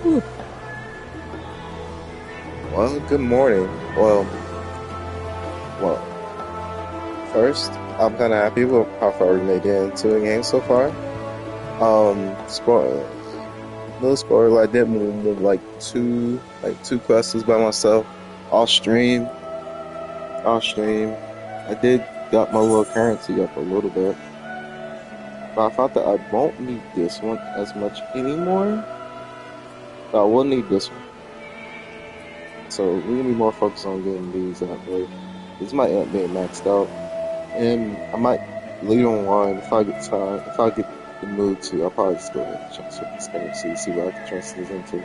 Whew. Well, good morning. Well, first, I'm kind of happy with how far we made it into the game so far. Little spoiler, I did move like two quests by myself, off stream. I did got my little currency up a little bit, but I thought that I won't need this one as much anymore. But I will need this one. So we're gonna be more focused on getting these out there. This might end up being maxed out, and I might later on if I get time, if I get the mood to, I'll probably just go ahead and transfer this currency, see what I can transfer this into.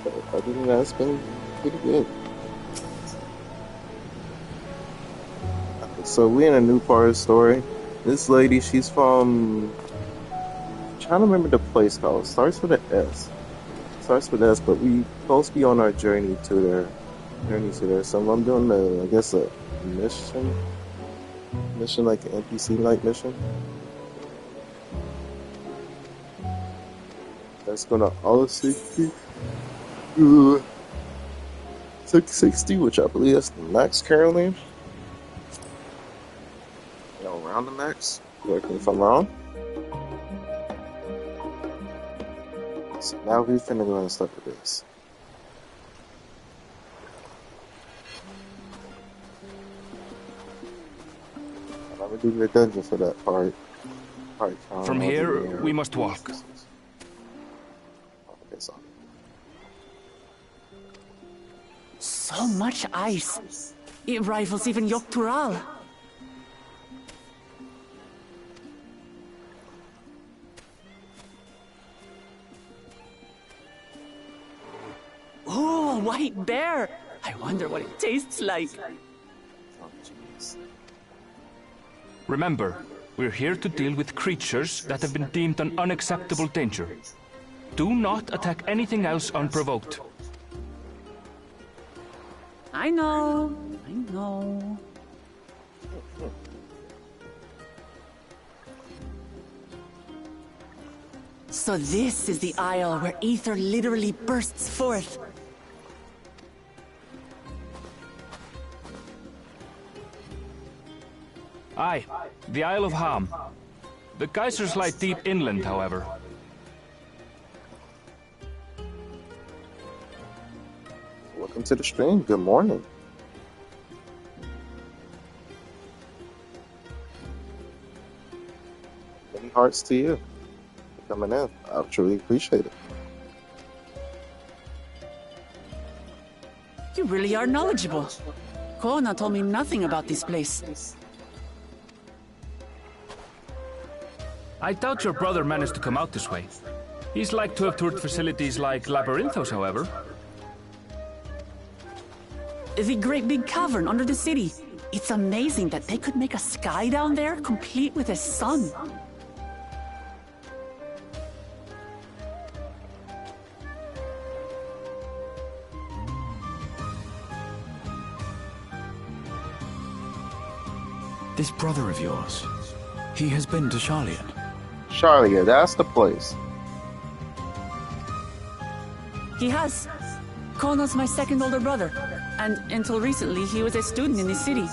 But other than that, it's been pretty good. So we're in a new part of the story. This lady, she's from, I'm trying to remember the place called. It starts with an S. But we supposed to be on our journey to there. So I'm doing I guess a mission like an NPC like mission. That's gonna all 60. 660, which I believe that's the max currently. Around the max. Correct me if I'm wrong. So now we're finna go and start with this. I'm gonna do the dungeon for that part. From here, we must walk. Okay, so. So much ice. It rivals even Yogg-Tural. Oh, a white bear! I wonder what it tastes like. Remember, we're here to deal with creatures that have been deemed an unacceptable danger. Do not attack anything else unprovoked. I know. So this is the isle where ether literally bursts forth. Aye, the Isle of Ham. The geysers lie deep inland, however. Welcome to the stream. Good morning. Many hearts to you for coming in. I truly appreciate it. You really are knowledgeable. Kona told me nothing about this place. I doubt your brother managed to come out this way. He's like to have toured facilities like Labyrinthos, however. The great big cavern under the city. It's amazing that they could make a sky down there complete with a sun. This brother of yours, he has been to Sharlayan. Sharlayan, that's the place. He has. Kona's my second older brother, and until recently he was a student in the city.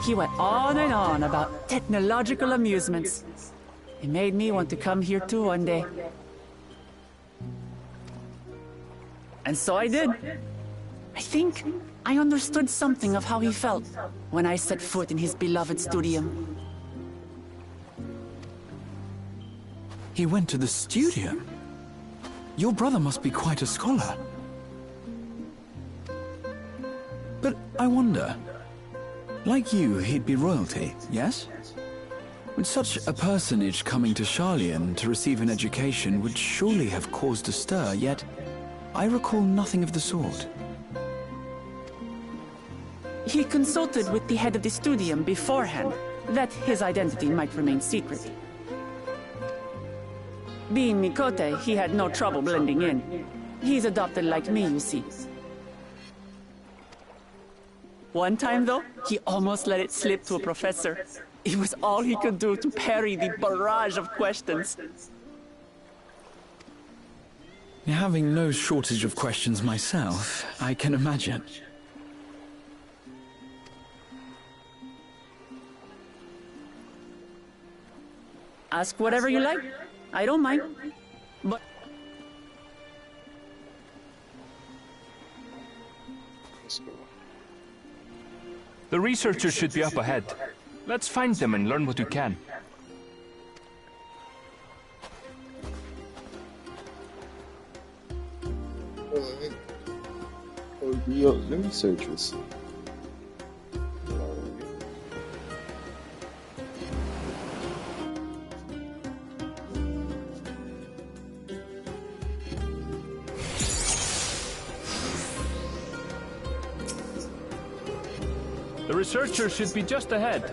He went on and on about technological amusements. It made me want to come here too one day. And so I did. I think I understood something of how he felt when I set foot in his beloved studium. He went to the studium? Your brother must be quite a scholar. But I wonder, like you, he'd be royalty, yes? With such a personage coming to Sharlayan to receive an education would surely have caused a stir, yet I recall nothing of the sort. He consulted with the head of the studium beforehand, that his identity might remain secret. Being Mikote, he had no trouble blending in. He's adopted like me, you see. One time, though, he almost let it slip to a professor. It was all he could do to parry the barrage of questions. Having no shortage of questions myself, I can imagine. Ask whatever you like. I don't mind. But Let's go. The researchers should be up ahead. Let's find them and learn what we can. Alright. Oh, the researchers. The researchers should be just ahead.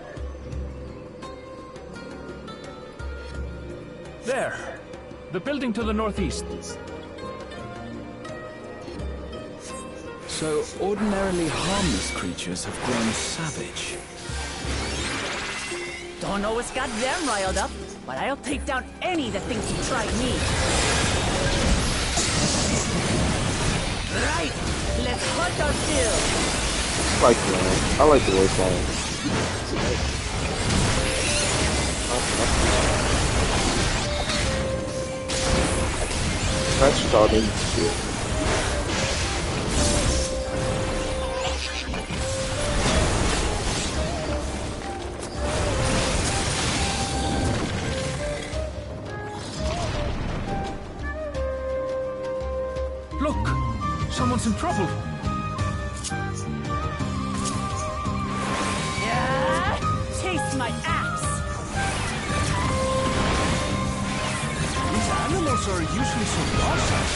There. The building to the northeast. So, ordinarily harmless creatures have grown savage. don't know what's got them riled up, but I'll take down any that thinks to try me. Right, let's hunt our fill. I like the voice line. That's starting to Look! Someone's in trouble! Yeah, taste my axe! These animals are usually so docile.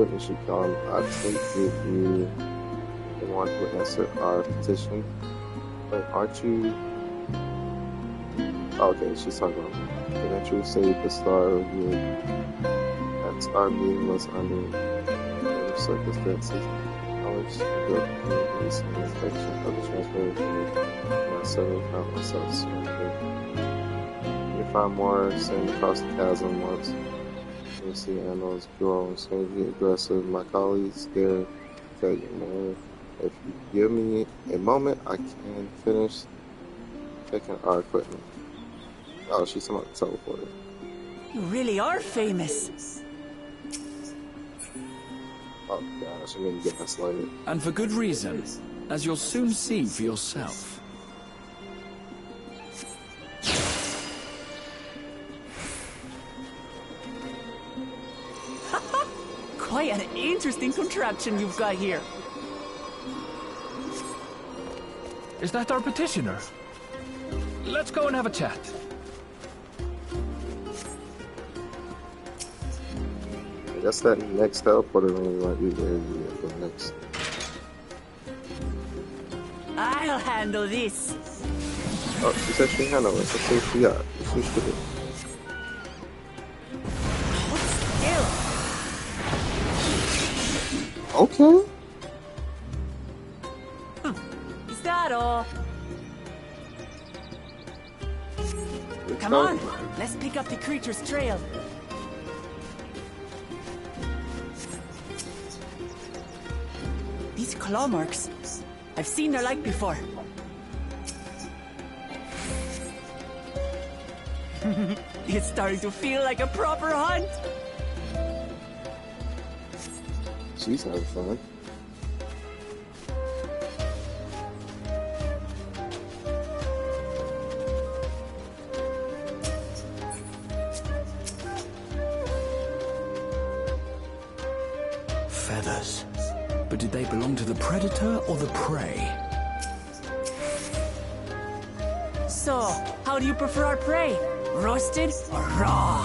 It should come. I think if you the one who answered our petition. But aren't you? Okay, she's talking about me. Didn't you say the star review that our meeting was under circumstances? Knowledge of the communities and inspection of the transfer and I suddenly found myself surrounded. If I'm more sitting across the chasm once. You see animals grow strangely aggressive. My colleagues there tell you, man, if you give me a moment, I can finish checking our equipment. Oh, she's talking about the teleporter. You really are famous. Oh gosh, I'm gonna get gaslighted. And for good reason, as you'll soon see for yourself. Quite an interesting contraption you've got here. Is that our petitioner? Let's go and have a chat. I guess that next teleporter ring might be there for next. I'll handle this. Oh, she said she handled it. Let's see what she got. She should do. Okay. Is that all? Come on, let's pick up the creature's trail. These claw marks, I've seen their like before. It's starting to feel like a proper hunt. She's having fun. feathers. But did they belong to the predator or the prey? So, how do you prefer our prey? Roasted or raw?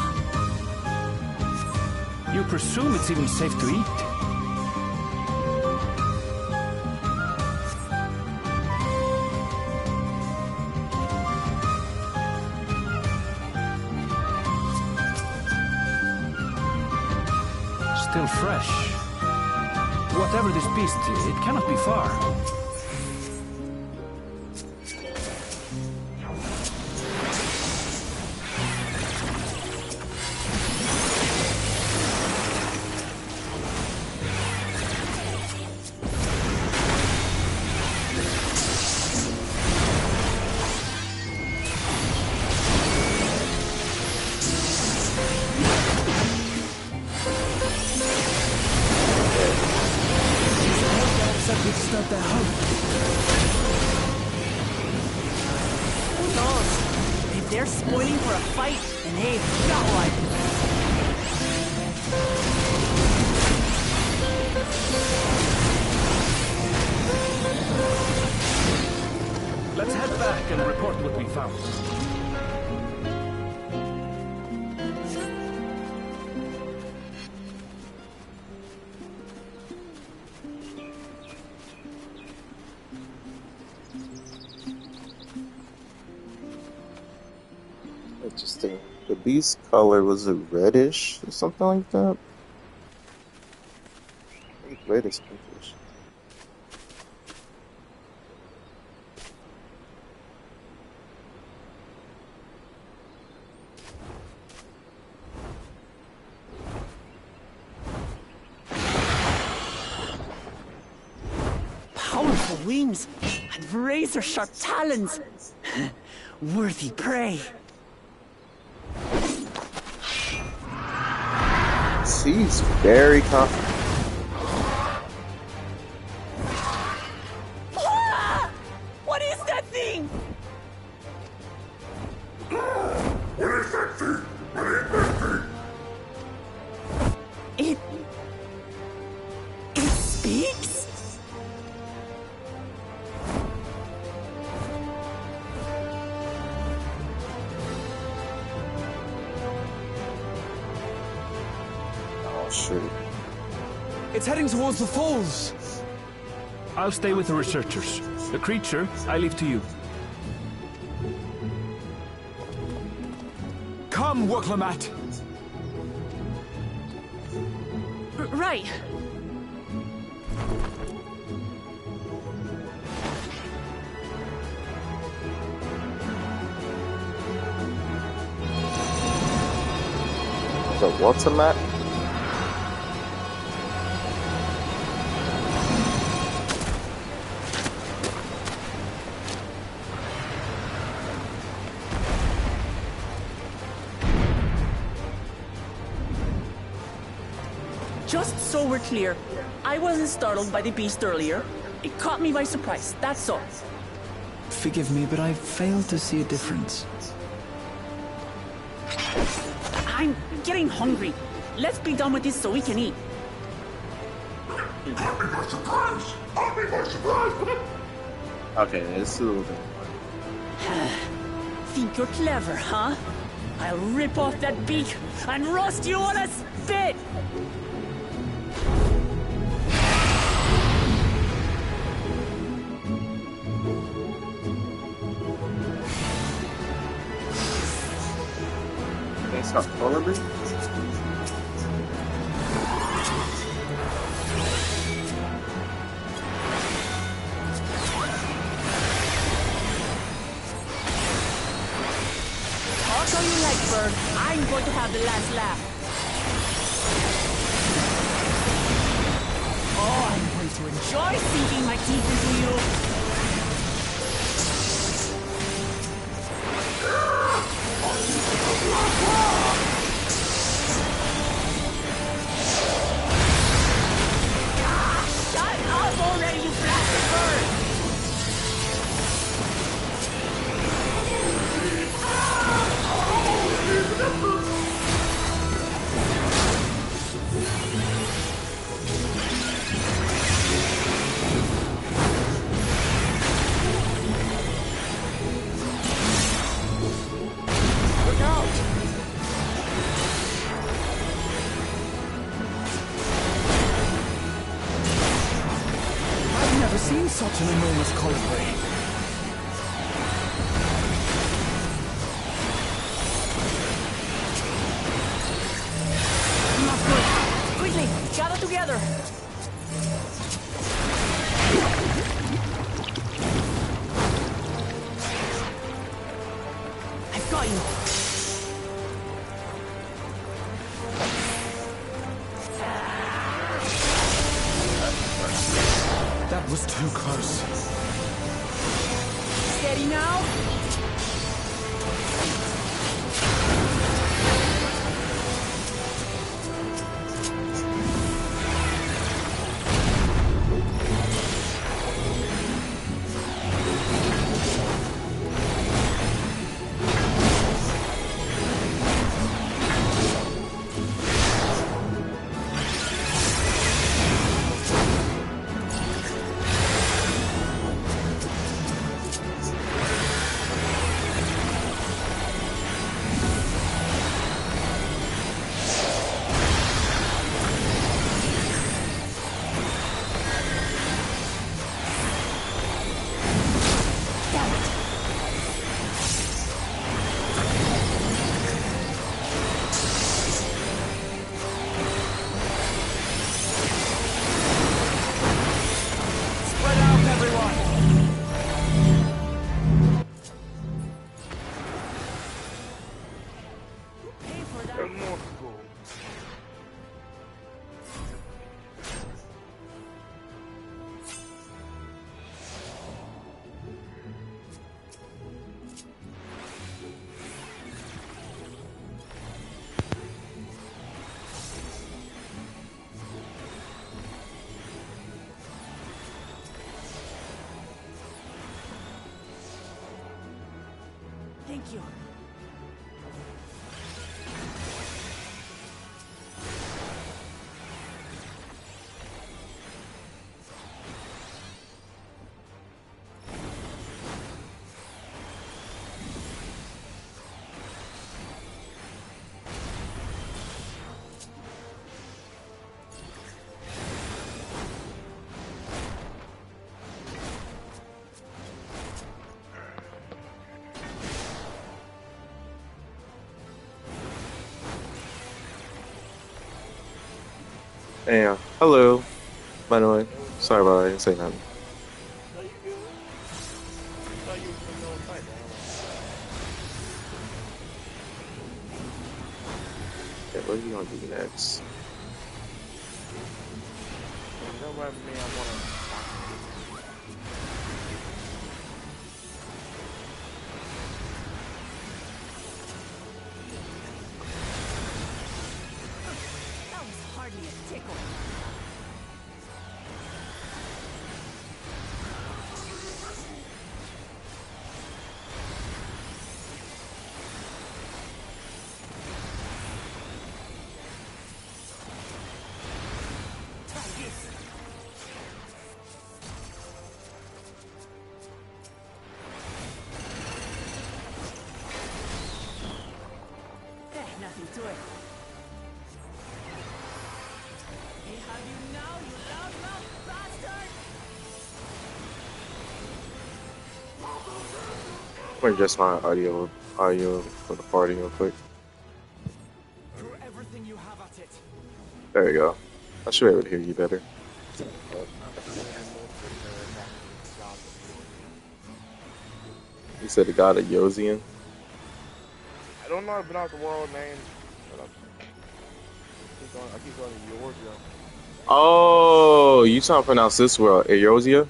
You presume it's even safe to eat? Still fresh. Whatever this beast, it cannot be far. They're spoiling for a fight, and they've got one. Let's head back and report what we found. Interesting. The beast's color was it reddish or something like that? I think red is pinkish. Powerful wings and razor-sharp talons. Worthy prey. He's very confident. Ah! What is that thing? What is that thing? What is that thing? It speaks? Shoot. It's heading towards the falls. I'll stay with the researchers. The creature, I leave to you. Come, Woklamat. Right. So what's a map? Just so we're clear, I wasn't startled by the beast earlier. It caught me by surprise, that's all. Forgive me, but I failed to see a difference. I'm getting hungry. Let's be done with this so we can eat. You caught me by surprise! Caught me by surprise! Okay, it's a little bit. Think you're clever, huh? I'll rip off that beak and roast you on a spit! It's not colorable. Talk all you like, Bird. I'm going to have the last laugh. Oh, I'm going to enjoy sinking my teeth into you. Shut up already, you blasted bird! such an enormous colibri. Not good. Quickly, gather together. I've got you. That was too close. Steady now. Spread out, everyone! Pay for that. Thank you. Yeah. Hello. By the way, sorry about that. I didn't say nothing. No, you good? I thought you was in the middle of the fight, man. Yeah, what are you gonna do next? Don't mind me, I wanna. That was hardly a tickle. Try this. Nothing to it. We have you now, you loudmouth bastard! I'm gonna adjust my audio for the party real quick. Throw everything you have at it. There you go. I should be able to hear you better. You said the god of Yozian? I don't know how to pronounce the world name, but I keep going to Eorzea. Oh, you trying to pronounce this world Eorzea?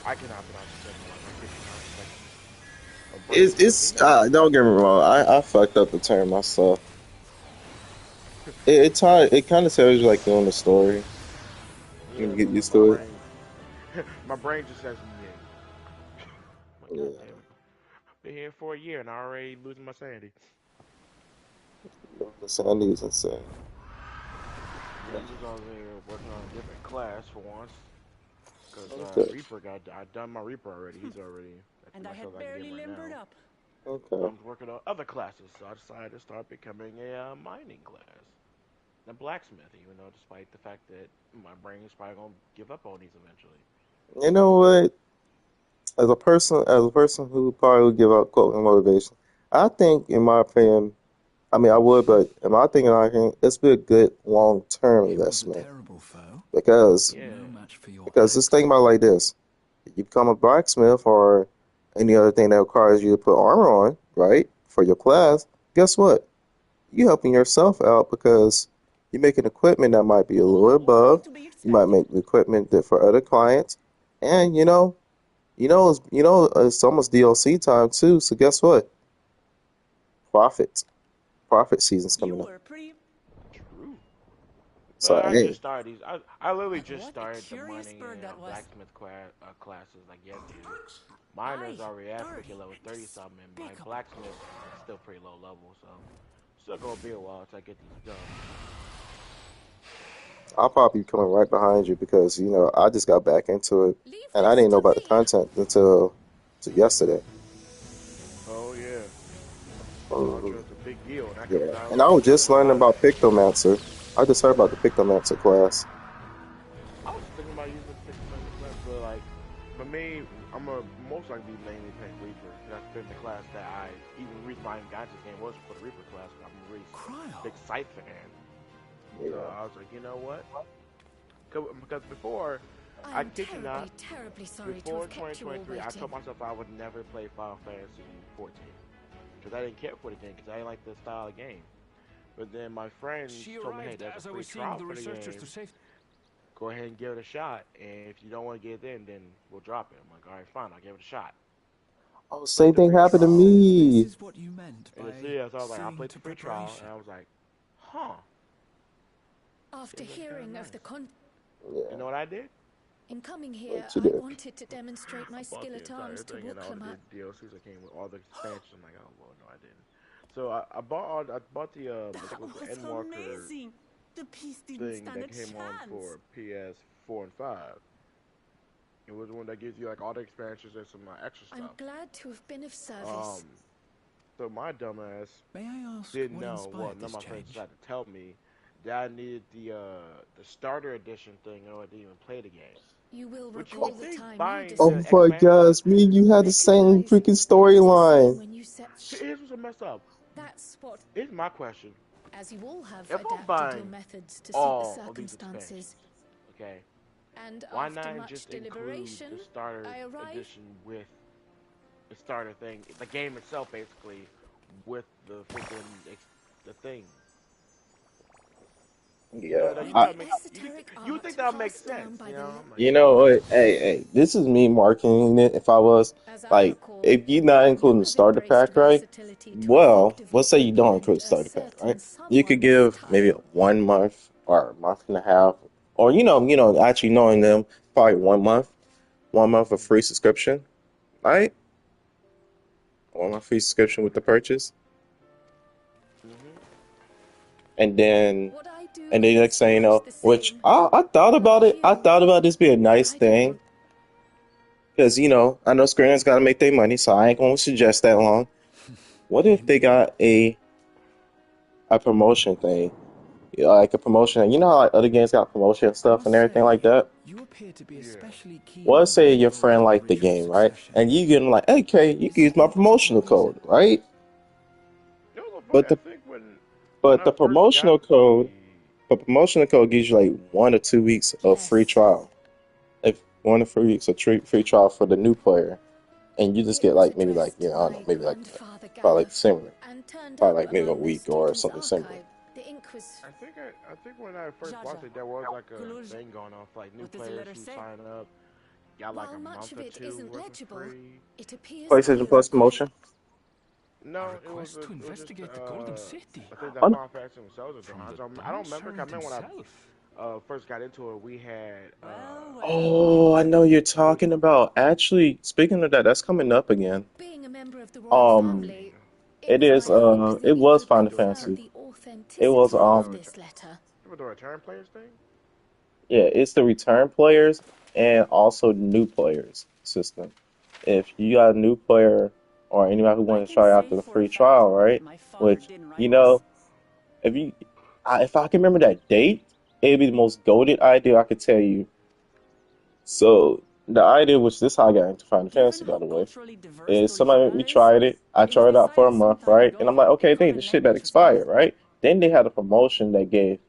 I cannot pronounce the second one. I can't pronounce it. It's don't get me wrong. I fucked up the term myself. It kind of tells you like doing the story. You Yeah, get but used to it. my brain just says yeah. Like, Yeah. God damn it. Been here for a year and I already losing my sanity. The Sandy is insane. Yeah, I'm just over here working on a different class for once. Because Okay. Reaper I done my Reaper already. He's already at And I myself had I can barely get right limbered now. up. Okay. I'm working on other classes, so I decided to start becoming a mining class. And a blacksmith, even though despite the fact that my brain is probably going to give up on these eventually. You know what? As a person who probably would give out quote motivation, I think, in my opinion, I mean, I would, but in my thinking, I think it's be a good long-term It was a investment terrible foe, because but Yeah. no match for your just axe. think about it like this: you become a blacksmith or any other thing that requires you to put armor on, right, for your class. Guess what? You helping yourself out because you're making equipment that might be a little above. To be You might expected. make equipment that for other clients, and it's almost DLC time too. So guess what? Profit, profit season's You coming up. were pretty. True. So But I hey, just started these. I literally But just what a started the curious mining bird that was. blacksmith classes like yesterday. Thanks. Miners Aye, already at freaking dirty level and 30 something, and my despicable. blacksmith is still pretty low level, so still gonna be a while until I get these done. I'll probably be coming right behind you because I just got back into it Leave and I this didn't know to about the me. content until yesterday. Oh yeah, Um, Ultra is a big deal, and that yeah, comes out and I was in just learning July. about Pictomancer. I just heard about the Pictomancer class. I was thinking about using Pixelmator class, but like for me, I'm gonna most likely be mainly playing Reaper. That's been the class that even the reason why I even got this game was for the Reaper class. I'm a really Cryo. big Scythe fan, so Yeah. I was like, you know what? Because before, I I am kid you not, terribly sorry to before have kept you all 2023, I waiting. told myself I would never play Final Fantasy 14 because I didn't care for the game because I didn't like the style of game. But then my friends She told me, hey, arrived there's a as I free was seeing trial the for the researchers to game. safety. Go ahead and give it a shot. And if you don't want to get it in, then we'll drop it. I'm like, all right, fine, I'll give it a shot. Oh, same Played the thing free happened to trial. So this me. is what you meant And by yeah, so I was like, I seeing played to the free trial, and preparation. I was like, huh, After this looks kind of hearing of nice. the You Yeah. know what I did? in coming here, What you I did? wanted to demonstrate my I bought skill the at entire arms to thing and all Wooklama. the DLCs that came with all the expansions. I'm like, oh well, no, I didn't. So I bought the I think That it was the was Endwalker amazing. The piece didn't thing stand that a came on chance. for PS4 and 5. It was the one that gives you like all the expansions and some extra I'm stuff. glad to have been of Um, service. so my dumbass May I ask didn't what know. Well, inspired none of this my friends change? tried to tell me that I needed the starter edition thing in order to even play the game. You will Which you recall would the think time you buying Oh the deceived my me. expansion. gosh, me and you had the same Recognize freaking there is a scene storyline. when you set. See, here's what's messed up. That's what, Here's my question: as you all have if I'm adapted your buying methods to suit the all of these circumstances. expansions, okay, And why after not much just include deliberation, the starter I arrive. edition with the starter thing, the game itself, basically, with the freaking the thing? You know, Yeah, that you With think the that make esoteric you would think art that would make passed down sense? by You the know, I'm like, you yeah. know what? Hey, this is me marketing it. If I was As I like, recall, if you're not you including the have starter embraced pack, right? versatility to Well, effectively let's say you don't include complement the a starter pack, certain right? You could someone's give maybe style. 1 month or a month and a half, or actually knowing them, probably 1 month of free subscription, right? 1 month free subscription with the purchase, Mhm. and then What I do and then next is thing you much know, the which same. I thought about Like it. I you, thought about this being a nice I don't thing want. because I know Square Enix got to make their money, so I ain't gonna suggest that long. What if they Indeed. got a promotion thing? Like a promotion, how like other games got promotion I stuff must and everything like say, that. you appear to be Yeah. especially keen Well, let's on say getting your involved friend in the liked the ritual game, right? succession. And you get him like, okay, you Is can use my any particular promotional reason? code, right? It was a funny. But I the think when but I the first got promotional code, the promotional code gives you like 1 or 2 weeks of free Yes, trial. If 1 or 3 weeks of free trial for the new player, and you just it get was like maybe like addressed to I don't know, my maybe like grandfather probably like Gareth, similar, and turned probably up like maybe a among the week or students' something similar. archive. The ink was. I think when I first watched Jaja, it, there was like a Guluj, thing going on for like new what does the players letter who say? sign up, got like While a much month of or it two isn't worth of legible, free. it appears to PlayStation be Plus required. promotion. A No, request to it was just investigate the Golden City. I think that Oh, Final Fantasy themselves are doing. From the I don't Dumb remember. 'Cause I Servant remember when himself. I first got into it, we had Well, well. oh, I know you're talking about. Actually, speaking of that, that's coming up again. Being a member of the royal Um, family, it it was is. my hope It that you was could Final confirm Fantasy. the It was. authenticity of this letter. people do return players thing. Yeah, it's the return players and also new players system. If you got a new player or anybody who I wants to can try out say the for a free fact trial, right? that my father Which didn't you write know, this. if if I can remember that date, it'd be the most goated idea I could tell you. So the idea, which this how I got into Final Fantasy, Given by how the way, culturally diverse is somebody made me Dorifera is, tried it. I it was tried it out for a decided some month, time right? And ago I'm like, that okay, dang, common this shit that language is needed. expired, right? Then they had a promotion that gave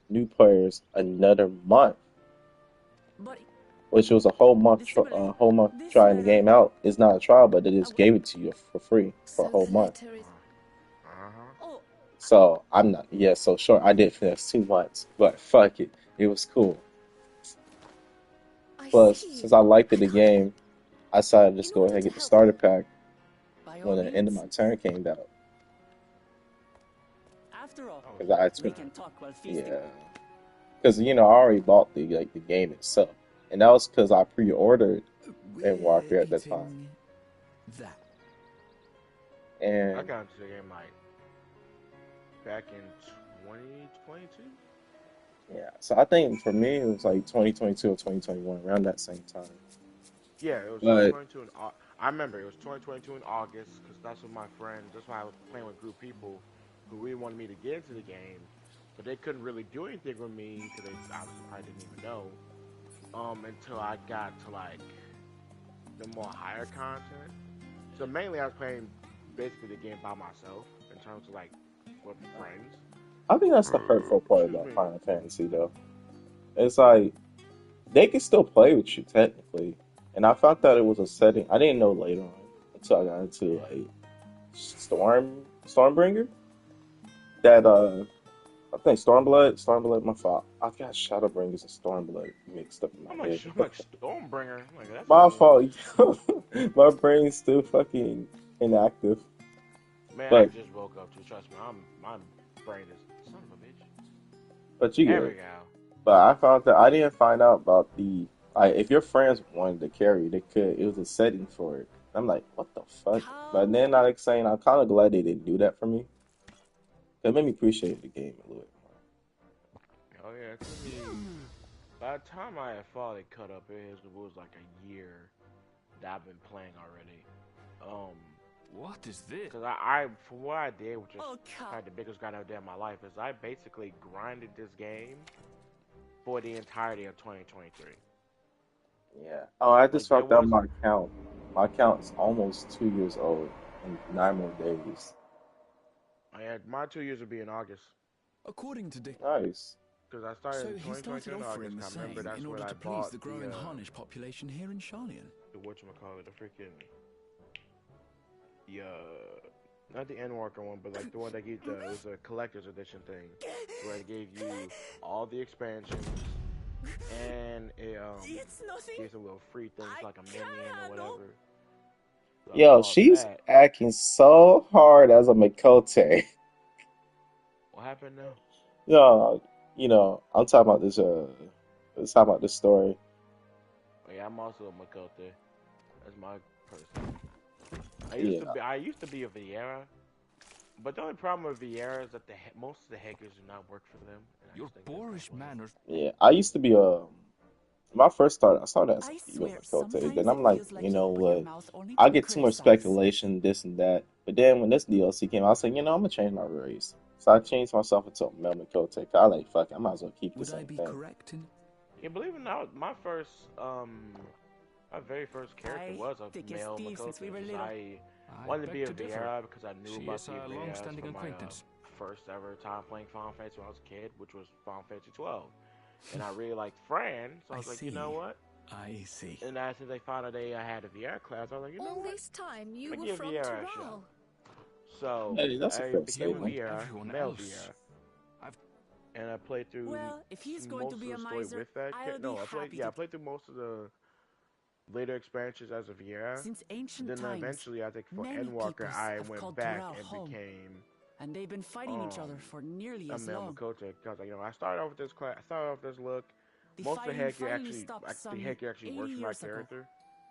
new players another month, But which was a whole month, whole month this trying the letter, game out. It's not a trial, but they just wait. gave it to you for free for a So whole the month. letter is. Oh, So I'm not, yeah, so sure, I did finish 2 months, but fuck it, it was cool. I Plus, see. since I liked the game, I decided to just In go order ahead and to get the help starter pack by all when the end of means. my turn came out. After all, Because I had we spent, can talk while feasting. yeah. Because, I already bought the game itself. And that was because I pre-ordered We're Walker at that time. eating that. I And got into the game like back in 2022. yeah, so I think for me it was like 2022 or 2021, around that same time. Yeah, it was But 2022 in I remember it was 2022 in August because that's when my friends. That's why I was playing with a group of people who really wanted me to get into the game, but they couldn't really do anything with me because they obviously probably didn't even know. Until I got to like the more higher content. So mainly I was playing basically the game by myself in terms of like with friends. I think that's the hurtful part Excuse about me. Final Fantasy though. It's like they can still play with you technically. And I found that it was a setting I didn't know later on until I got into like Stormbringer. That I think Stormblood, my fault. I've got Shadowbringers and Stormblood mixed up in my head. I'm like Stormbringer. I'm like that's a My new one. fault. My brain's still fucking inactive. Man, I But just woke up too. Trust me, my brain is son of a bitch. you get There we it. go. But I found that I didn't find out about the like if your friends wanted to carry, they could. It was a setting for it. I'm like, what the fuck? But then I like saying I'm kind of glad they didn't do that for me. It made me appreciate the game a little bit Oh yeah, it took me. By the time I had finally cut up, it was like a year that I've been playing already. Um, What is this? Cause I from what I did, which is Oh, probably the biggest grind I've done in my life, is I basically grinded this game for the entirety of 2023. more. Yeah. Oh, I just Like there found out was, my account. My account is almost 2 years old in 9 more days. I had my 2 years would be in August. According to Dick. Nice. Cause I started So in he started 2022 in offering August. the I remember same that's in when order I to please bought the growing Harnish population here in Sharlayan. the whatchamacallit, the freaking the not the Endwalker one, but like the one that gave it was a collector's edition thing where it gave you all the expansions and it it's nothing. gave some little free things like a minion or whatever. So I Yo, bought she's that. acting so hard as a Makote. What happened now? No, I'm talking about this. Let's talk about this story. Oh, yeah, I'm also a Makote. That's my person. Yeah, I used to be a Vieira, but the only problem with Vieira is that most of the hackers do not work for them. And I Your just think that's boorish not right. manners. yeah. I used to be my first start. I started as a I female swear, Makote. Then sometimes I'm it like, feels like you you know open your what? mouth only I to get too much criticize. speculation, this and that. But then when this DLC came, I was like, I'm gonna change my race. So I changed myself into a male Makote. 'Cause I like, fuck it, I might as well keep the Would I same be thing. correct in? Yeah, believe it or not, my very first character I was a think it's male Steve since we Makote. were Just little. I wanted to be beg a to differ. Vieira because I knew She about is the a Vieras long-standing from my acquaintance. first ever time playing Final Fantasy when I was a kid, which was Final Fantasy 12. And I really liked Fran, so I was like, you know what? I see. And after they found out I had a Vieira class, I was like, you know All what? this time you Let me were give from Vieira a shot. Terral. So Hey, that's a I fair became a statement. Vieira, Everyone male else. Vieira, I've and I played through Well, if he's going most to of be the a story miser, with that. I'll No, be happy I to. played through most of the later expansions as a Vieira. Since ancient Then times, eventually, I think for many Endwalker, peoples I have went called back Terral and home, became and they've been fighting each other for nearly a as male long. Makote. Cause like, I started off with this class. I started off with this look. The Most of the fighting heck finally actually, stopped like, the some heck actually 80 works for my years ago, character.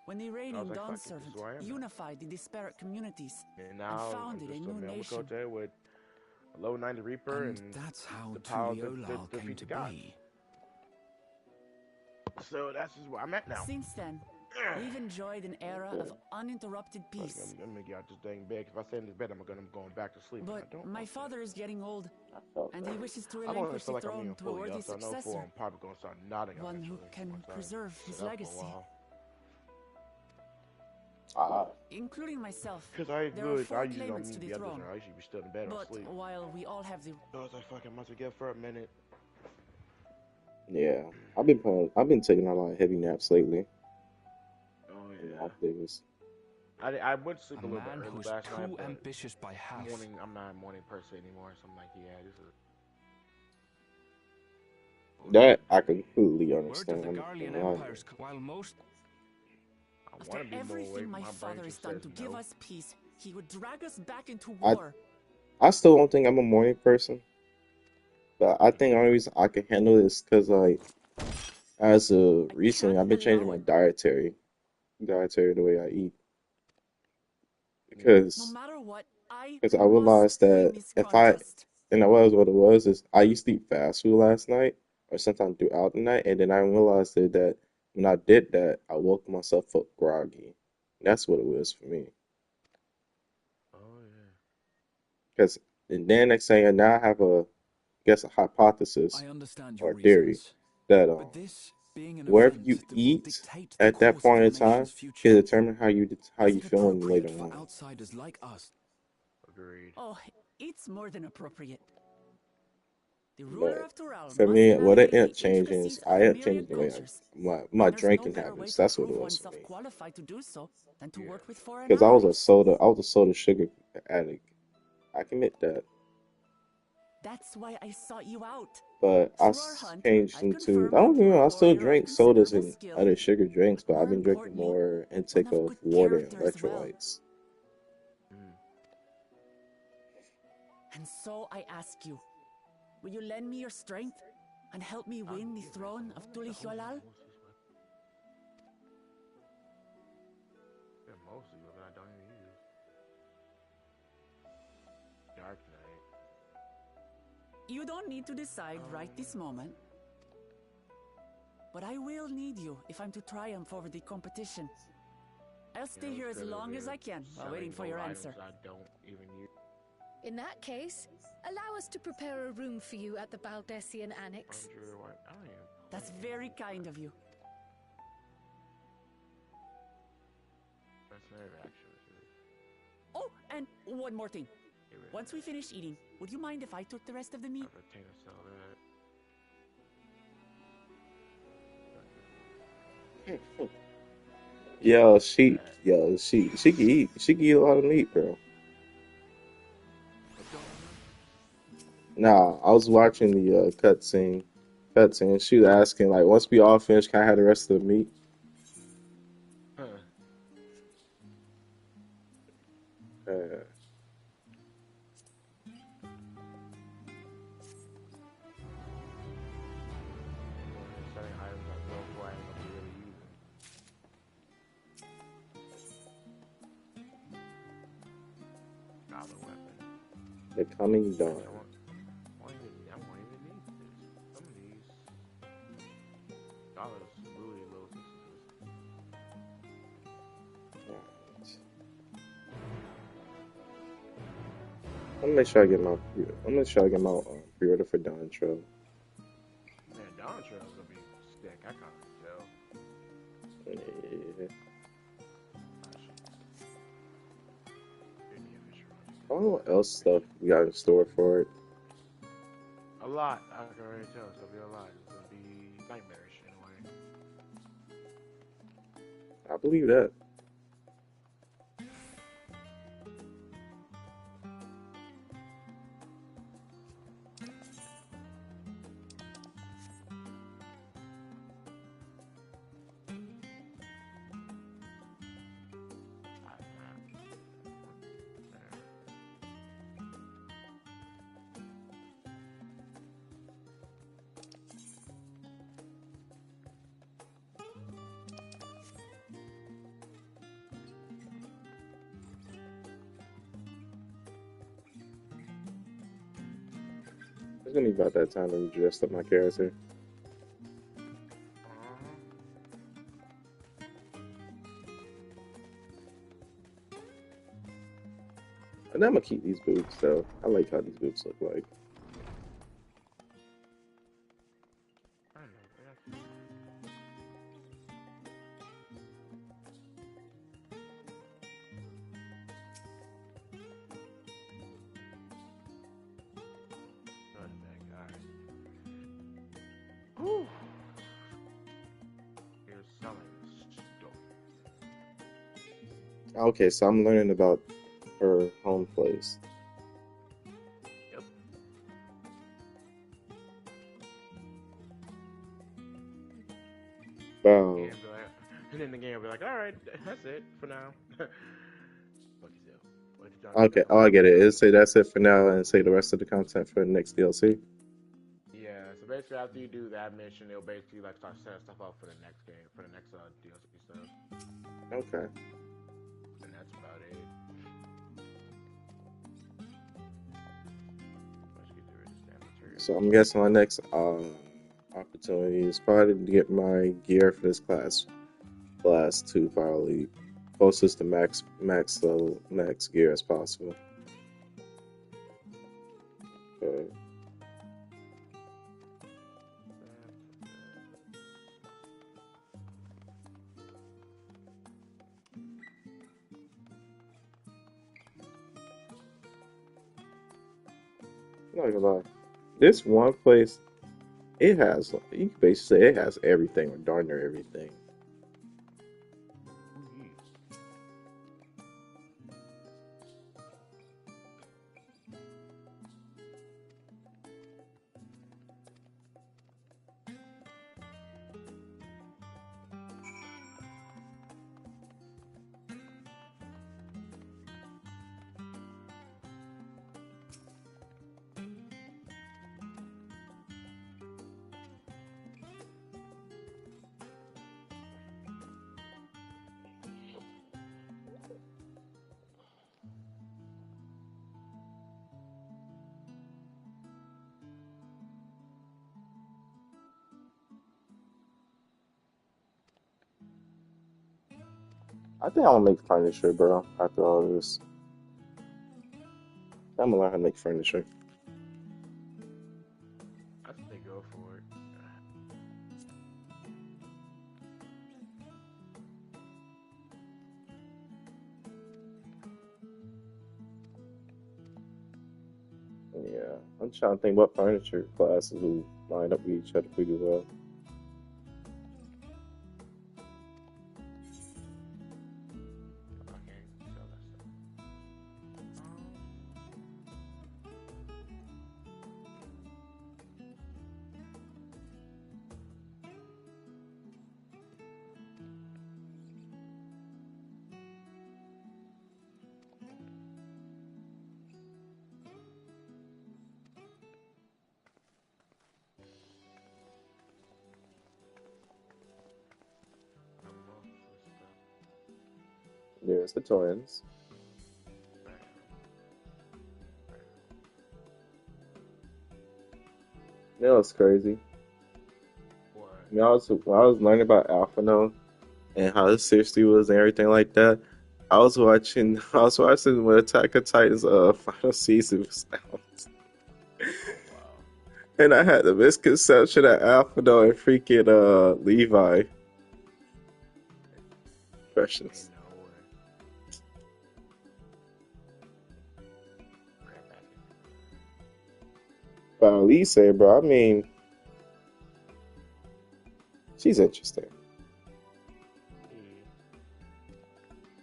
when the I was reigning like, Dawn fuck it, this is Servant who I am now. unified the disparate communities And and now I'm founded a just a new male nation. Makote with a low 90 Reaper And and that's how the power to Tuliolal came defeat to the gods. be. So that's just where I'm at now. Since then, we've enjoyed an era of uninterrupted peace. Let me get out this dang bed. If I stay in this bed, I'm going back to sleep. But I don't my want father is getting old, I felt and that. he wishes to I don't relinquish feel the like I'm throne even to a fully worthy up, so I know successor, I'm probably going to start nodding one who eventually can once I preserve sit his up for a legacy. while. including myself. Cause I There are realized I 4 usually don't claimants to need the the other throne. turn. I usually be still in bed or But asleep. while we all have the... I was like, fuck, I must get for a minute. Yeah, I've been taking a lot of heavy naps lately. Oh In yeah. off days. I went to sleep A a little bit man early who is last night, too but ambitious by half. I'm not a morning person anymore. So I'm like, yeah, this is. That I completely Word of understand. the I'm not Garlean gonna lie. Empire's while most I After want to be more awake. everything my My brain father has just done says to give no. us peace, he would drag us back into I war. I still don't think I'm a morning person, but I think the only reason I can handle it is because like as of I recently can't I've been changing allow my it. dietary the way I eat Yeah. No because matter what, I I must realized that win this if I contest. and that was what it was is I used to eat fast food last night or sometimes throughout the night, and then I realized that when I did that, I woke myself up groggy. That's what it was for me. Oh yeah. Because and then next thing, and now I have a hypothesis I understand your or theory reasons, that but this being an wherever you event that will eat dictate the at that course of point your in time nation's future, can determine how is you it feeling later appropriate for on. outsiders like us? Agreed. Oh, it's more than appropriate. The ruler But of Tural for must me, what it navigate ended up the changing is intricacies of I a ended up myriad changing the way cultures. my And there's no drinking better way habits. to That's what prove it was for oneself me. qualified to do so than to Yeah. work with foreign Because allies. I was a soda sugar addict. I can admit that. That's why I sought you out. But Through our hunt, changed I've into, I confirmed don't that you're know, a I still warrior of drink sodas considerable and skill, other sugar drinks, but but I've more been drinking importantly, more one intake of of good water and character as well. electrolytes. Mm. And so I ask you, will you lend me your strength and help me win the throne of Tulihualal? They're mostly but I don't even use. Dark Knight. You don't need to decide right this moment. But I will need you if I'm to triumph over the competition. I'll stay here as long as I can while waiting for your answer. I don't even use. In that case, allow us to prepare a room for you at the Baldessian Annex. I don't even. That's very kind of you. That's nerve action. Oh, and one more thing. Once we finish eating, would you mind if I took the rest of the meat? She can eat a lot of meat, bro. Nah, I was watching the cutscene. She was asking like, once we all finish, can I have the rest of the meat? Huh. Uh, Selling items I know for I ain't gonna be really using. Goblin weapon. the coming dawn. I won't even need this. Some of these dollars really low sensitive. I'm gonna make sure I get my pre-order for Dawn Trail. Man, Dawn Trail's gonna be sick. I can't tell. Yeah. Maybe if it's I don't know what else stuff we got in store for it. a lot. I can already tell. It's gonna be a lot. It's gonna be nightmarish in a way. I believe that. It's gonna be about that time to dress up my character. And I'm gonna keep these boots though. I like how these boots look like. I don't know. Okay, so I'm learning about her home place. Yep. Wow. And, and then the game will be like, all right, that's it for now. What is it? What did John do Okay, that? oh, I get it. It'll say that's it for now and say the rest of the content for the next DLC. Yeah, so basically after you do that mission, it'll basically like start setting stuff up for the next game, for the next DLC stuff, Okay. and that's about it. Let's get through this damn material. So I'm guessing my next opportunity is probably to get my gear for this class 2 probably closest to max level max gear as possible. Okay. Not gonna lie. This one place, it has, you can basically say it has everything or darn near everything. I think I'm gonna make furniture, bro. After all this, I'm gonna learn how to make furniture. I think they go for it. Yeah, I'm trying to think what furniture classes will line up with each other pretty well. Okay, sell that stuff. There's the twins. You know what's crazy? What? When I was learning about Alphino and how his history was and everything like that, I was watching when Attack of Titans final season was out. Wow. And I had the misconception that Alphino and freaking Levi Ain't precious. no way. Crap back But Elise, bro, I mean, she's interesting.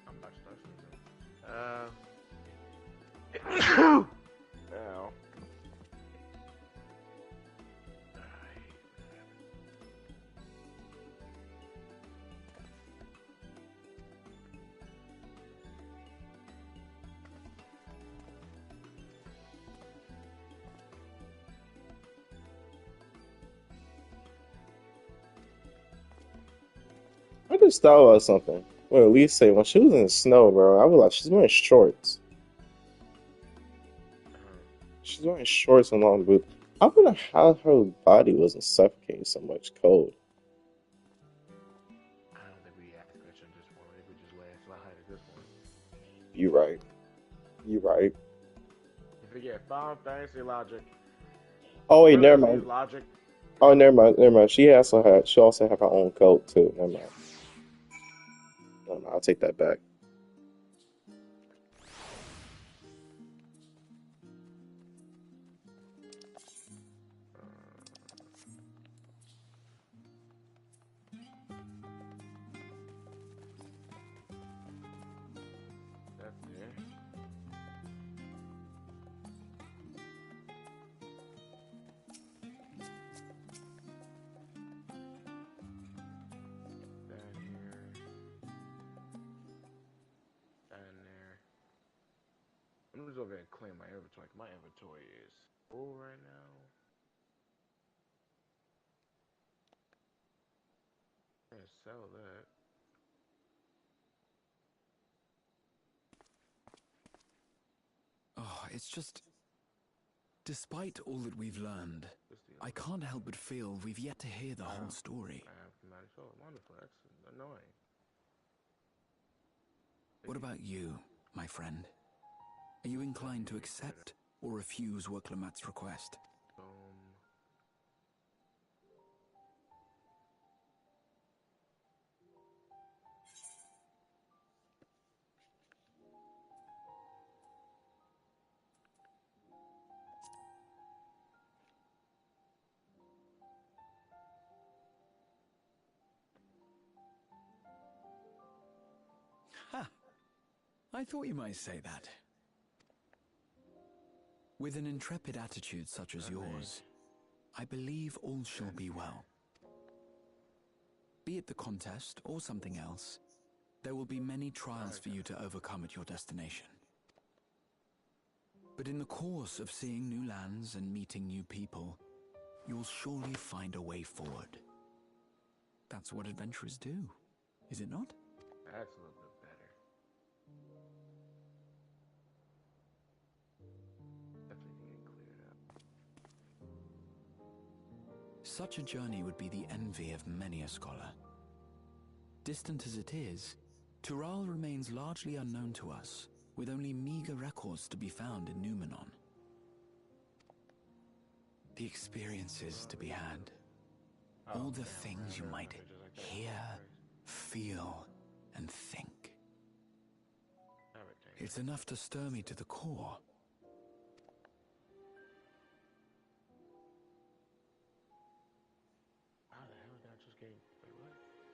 I'm about to start sneezing. Ow. I just thought about something. When Elise when she was in the snow, bro, I was like, she's wearing shorts. She's wearing shorts and long boots. I wonder how her body wasn't suffocating so much cold. I don't think we asked the question at this point. I think we just let it slide at this point. You right. You right. If we get Final Fantasy logic, Oh wait, Final never Fantasy mind. logic. Oh, never mind. Never mind. She also have her own coat too. Never mind. Never mind. I'll take that back. just over here and clean my inventory. My inventory is full right now. Can't sell that. Oh, it's just... Despite all that we've learned, I can't help but feel we've yet to hear the whole story. I have chromatic soul. Wonderful. That's annoying. What about you, my friend? Are you inclined to accept or refuse Worklamat's request? Ha! I thought you might say that. With an intrepid attitude such as yours, I believe all shall be well. Be it the contest or something else, there will be many trials for you to overcome at your destination. But in the course of seeing new lands and meeting new people, you'll surely find a way forward. That's what adventurers do, is it not? That's a little bit better. Definitely need it cleared up. Such a journey would be the envy of many a scholar. Distant as it is, Tural remains largely unknown to us, with only meager records to be found in Numenon. The experiences to be had, all the things you might hear, feel, and think. It's enough to stir me to the core. How the hell did I just get... Wait, what?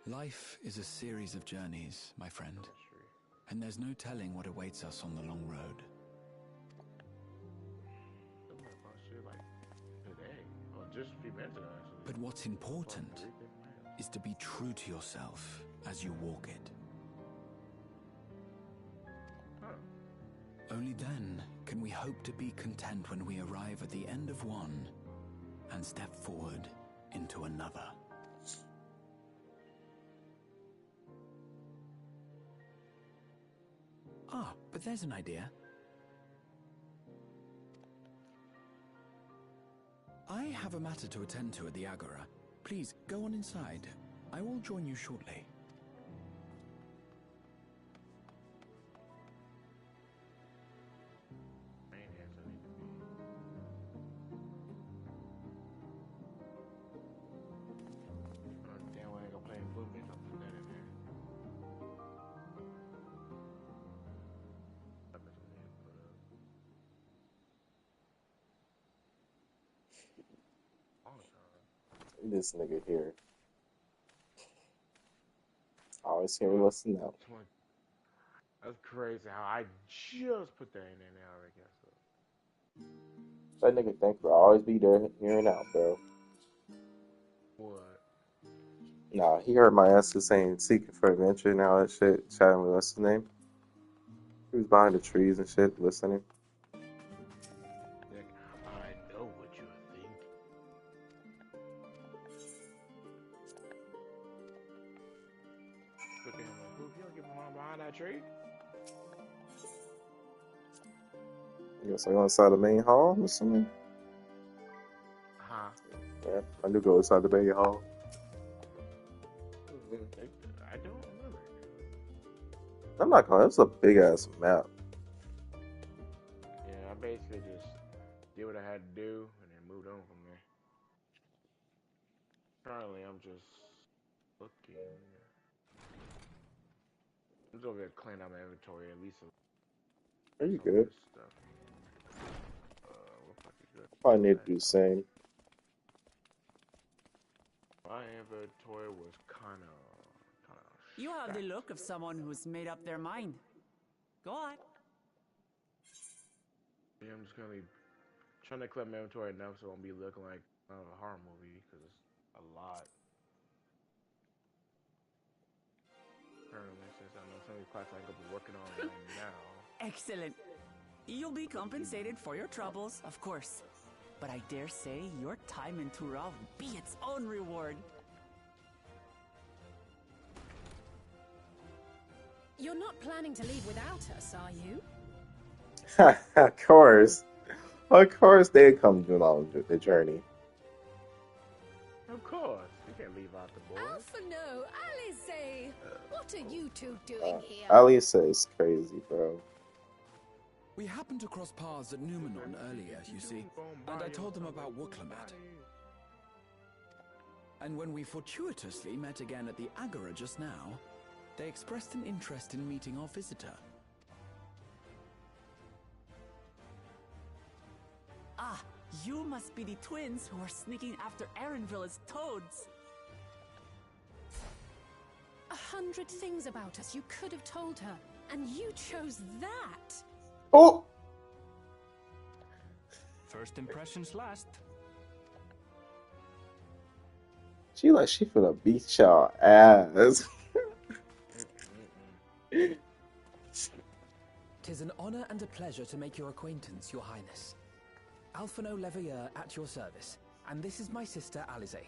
Life is a series of journeys, my friend, and there's no telling what awaits us on the long road. Like today, or just a few minutes ago, actually. But what's important is to be true to yourself as you walk it. Only then can we hope to be content when we arrive at the end of one and step forward into another. Ah, but there's an idea. I have a matter to attend to at the Agora. Please, go on inside. I will join you shortly. Damn, I ain't gonna play blue man. Don't put that in there. This nigga here. I always hear me listen out. That's crazy how I just put that in there now, I guess. So. That nigga think we'll always be there, here and out, bro. What? Nah, he heard my answer saying seeking for adventure and all that shit, chatting with what's his name. He was behind the trees and shit, listening. Like, I know what you think. Look at him like, Luke, you don't get behind that tree? Yes, I go inside the main hall, listening. Huh? Yeah, I do go inside the main hall. I don't remember. I'm not gonna, it's a big ass map. Yeah, I basically just did what I had to do and then moved on from there. Currently, I'm just looking. I'm just over here cleaning out my inventory at least. Are you good? Stuff. Looks like you're good. Probably need to do the same. My inventory was kind of. You have the look of someone who's made up their mind. Go on. Yeah, I'm just gonna be trying to collect my inventory enough so it won't be looking like a horror movie because it's a lot. Currently, since I know some of these classes I'm gonna be working on right now. Excellent. You'll be compensated for your troubles, of course. But I dare say your time in Tural will be its own reward. You're not planning to leave without us, are you? Of course. Of course they come along the journey. Of course. You can't leave out the boys. Alpha no, Alice! What are you two doing here? Alisa is crazy, bro. We happened to cross paths at Numenon earlier, you see, and I told them about Wuklamet. And when we fortuitously met again at the Agora just now, they expressed an interest in meeting our visitor. Ah, you must be the twins who are sneaking after Erenville as toads. 100 things about us you could have told her, and you chose that. Oh! First impressions last. She finna beat y'all ass. 'Tis an honor and a pleasure to make your acquaintance, Your Highness. Alphino Leveilleur at your service, and this is my sister Alize.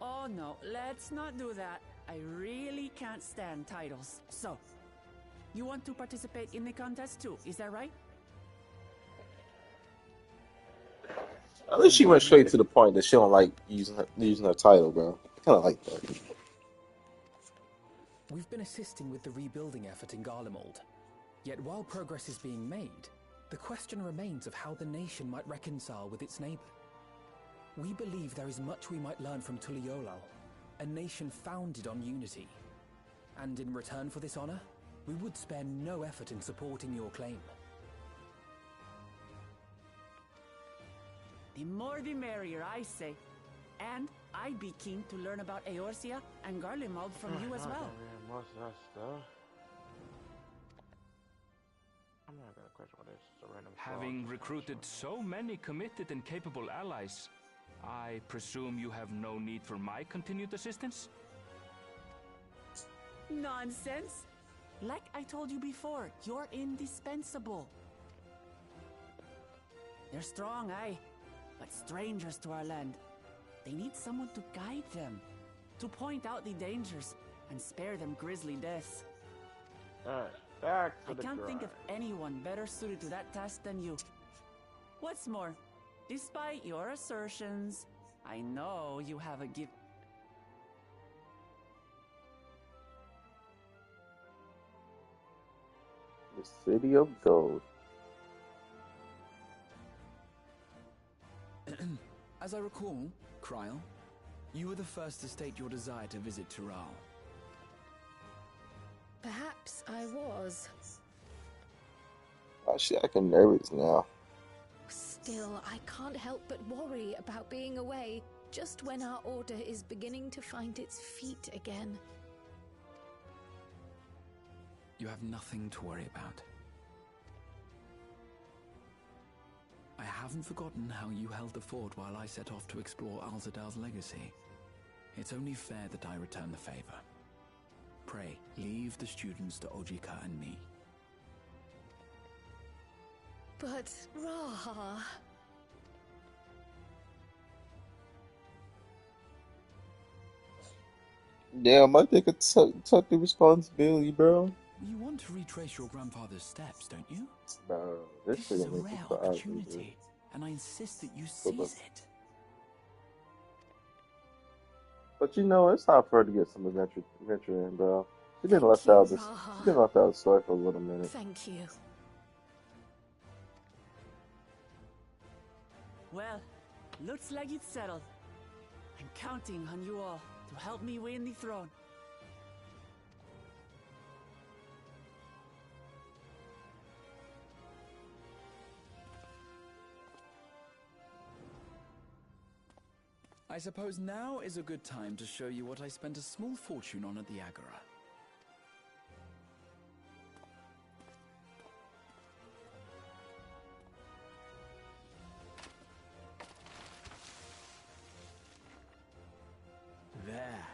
Oh no, let's not do that. I really can't stand titles. So, you want to participate in the contest too, is that right? At least she went straight to the point that she don't like using her title, bro. Kind of like that. We've been assisting with the rebuilding effort in Garlemald. Yet while progress is being made, the question remains of how the nation might reconcile with its neighbor. We believe there is much we might learn from Tuliolal, a nation founded on unity. And in return for this honor, we would spare no effort in supporting your claim. The more the merrier, I say. And I'd be keen to learn about Eorzea and Garlemald from you as well. Most of that stuff. I'm not gonna question what this. It's a random Having thought. recruited so many committed and capable allies, I presume you have no need for my continued assistance? Nonsense! Like I told you before, you're indispensable. They're strong, aye, but strangers to our land. They need someone to guide them, to point out the dangers, and spare them grisly deaths. Alright, back to I the can't think of grind. anyone better suited to that task than you. What's more, despite your assertions, I know you have a gift. The City of Gold. As I recall, Kryl, you were the first to state your desire to visit Tural. Perhaps I was. Oh, she acting nervous now. Still, I can't help but worry about being away just when our order is beginning to find its feet again. You have nothing to worry about. I haven't forgotten how you held the fort while I set off to explore Alzadal's legacy. It's only fair that I return the favor. Pray, leave the students to Ojika and me. But, Raha... Damn, I think it's took the responsibility, bro. You want to retrace your grandfather's steps, don't you? Bro, this This shit is a gonna make me rare cry, dude. opportunity, and I insist that you seize it. But you know, it's time for her to get some adventure in, bro. She's been Thank left you, out of this. Raha. She's been left out of the story for a little minute. Thank you. Well, looks like it's settled. I'm counting on you all to help me win the throne. I suppose now is a good time to show you what I spent a small fortune on at the Agora. There.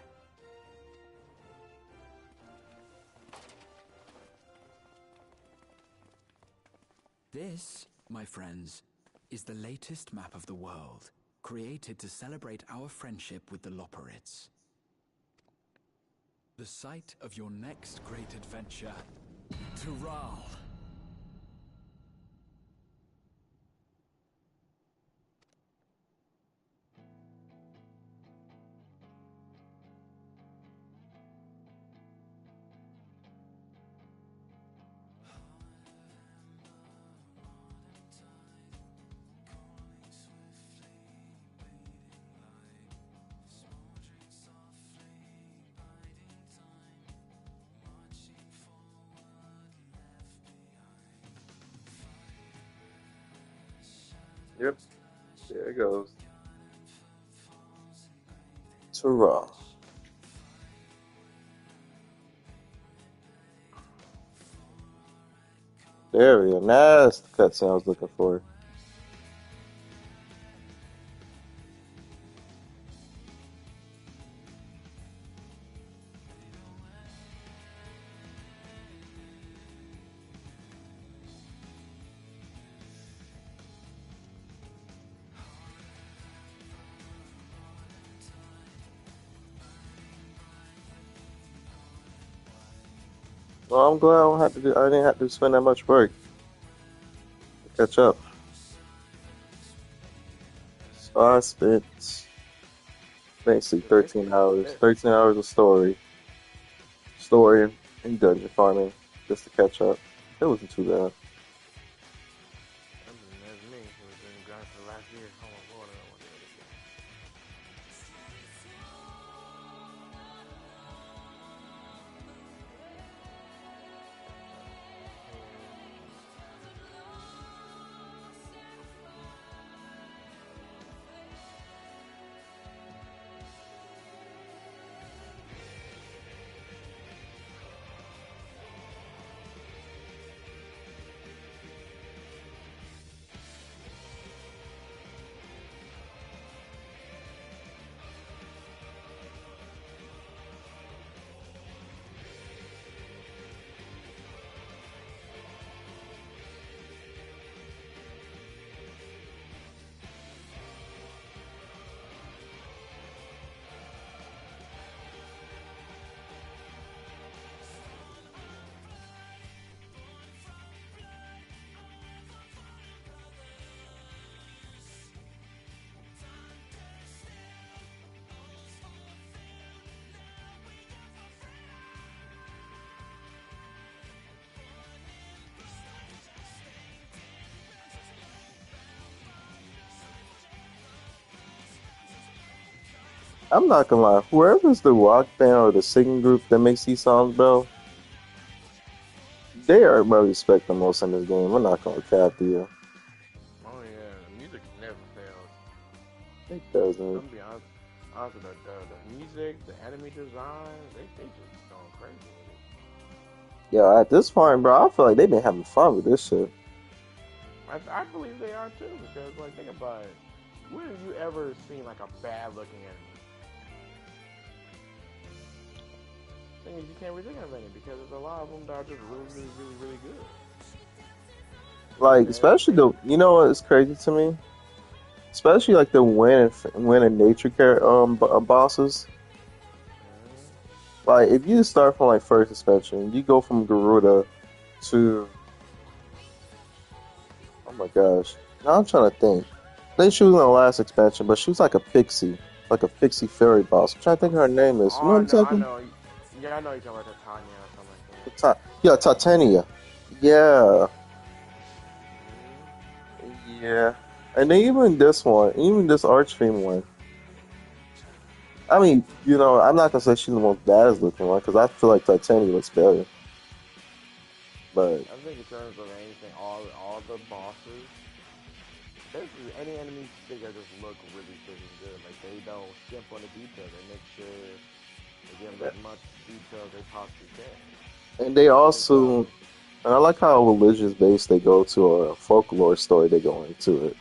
This, my friends, is the latest map of the world, created to celebrate our friendship with the Loporrits. The site of your next great adventure, Tural. Yep. There it goes. Hurrah. There we go. That's the cutscene I was looking for. Well, I'm glad I didn't have to spend that much work to catch up. So I spent basically 13 hours. 13 hours of story and dungeon farming just to catch up. It wasn't too bad. That's me. It was in grind for the last year. Oh my lord, I don't want to do it again. I'm not gonna lie, whoever's the rock band or the singing group that makes these songs, bro, they are my respect the most in this game. I'm not gonna cap to you. Oh yeah, the music never fails. It doesn't. I'm gonna be honest. Honestly, the music, the enemy design, they just going crazy with it. Yeah, at this point, bro, I feel like they've been having fun with this shit. I believe they are too, because like think about it. When have you ever seen like a bad looking enemy? Thing is, you can't really think of any because there's a lot of them that are just really good. Like, especially you know what is crazy to me? Especially like the win and nature bosses. Like, if you start from like first expansion, you go from Garuda to, oh my gosh, now I'm trying to think. I think she was in the last expansion, but she was like a pixie fairy boss. I'm trying to think of her name is. You know what I'm talking? I know. Yeah, I know you're talking about the Tanya or something like that. Yeah, Titania. Yeah. Yeah. And then even this one, even this Archfiend one. I mean, you know, I'm not gonna say she's the most baddest looking one because I feel like Titania looks better. But I think in terms of anything, all the bosses, basically any enemy figure just look really freaking good. Like they don't skimp on the details. They make sure they give them as much detail as they possibly can. and they also, and I like how religious based they go to, or a folklore story they go into it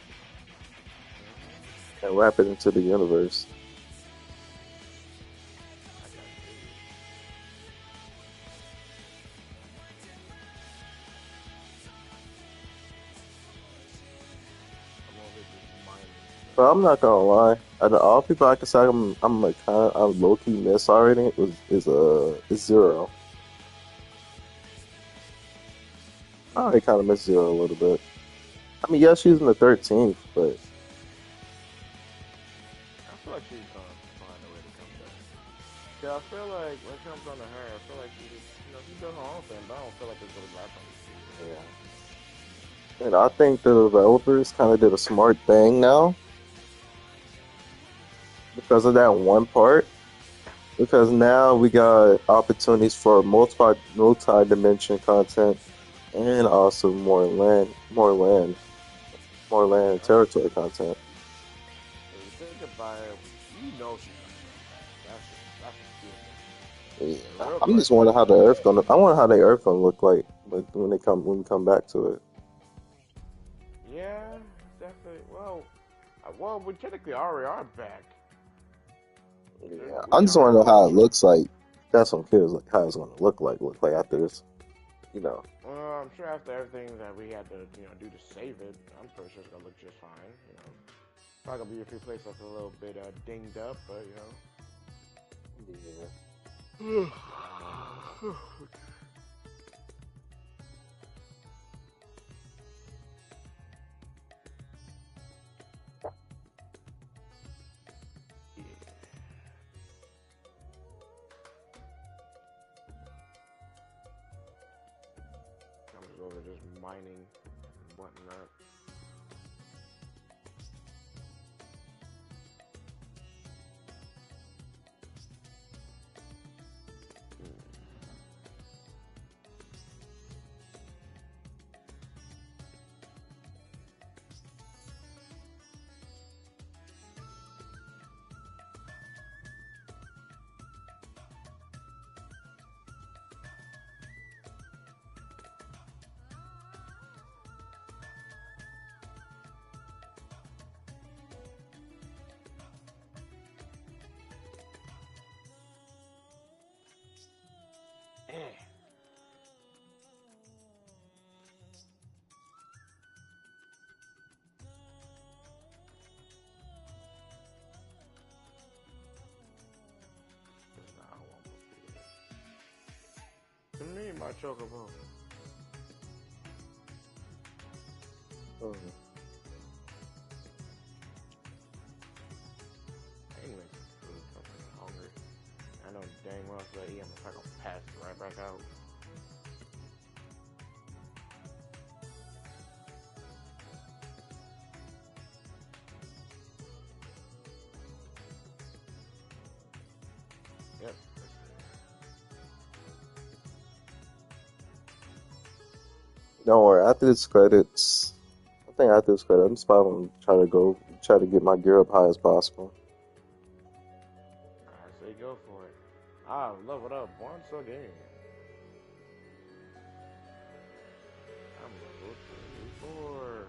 and wrap it into the universe. Bro, I'm not gonna lie. Out of all people I can say I'm like kind of I'm low key miss already is Zero. I already kind of miss Zero a little bit. I mean, yeah, she's in the 13th, but I feel like she's gonna find a way to come back. Yeah, I feel like when it comes down to her, I feel like she just, she does her own thing, but I don't feel like it's really last on the season. yeah. And I think the developers kind of did a smart thing now because of that one part. Because now we got opportunities for multi-dimension content and also more land and territory content. If you think about it, she's gonna come back. That's a given. The Yeah, real I'm just question wondering is, how the Earth gonna. I wonder how the Earth gonna look like, but when we come back to it. yeah, definitely. Well, we technically already are back. Yeah, I We just want to know how it are. looks like. That's what I'm curious, like how it's gonna look like after this. You know. I'm sure after everything that we had to, do to save it, I'm pretty sure it's gonna look just fine. Probably gonna be a few places that's a little bit dinged up, but Yeah. yeah. I'm just over just mining and whatnot. Eh. It's not how I want to be. To me, my chocobo. Oh. Anyways, food. I'm hungry. I know dang well if I eat, I'm probably gonna pass right back out. Yep. Don't worry. After this credits, I think after this credit, I'm just probably gonna try to get my gear up high as possible. I say go for it. Leveled up once again. I'm level 24.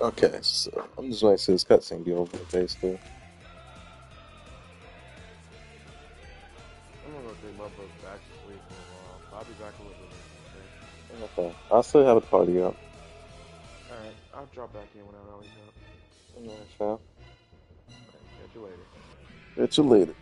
Okay, so I'm just waiting to see this cutscene be over, basically. I'm gonna go take my book back to sleep for a while. I'll be back a little bit later. Okay, I'll still have the party up. Alright, I'll drop back in whenever I wake up. Alright, fam. Alright, catch you later. Catch you later.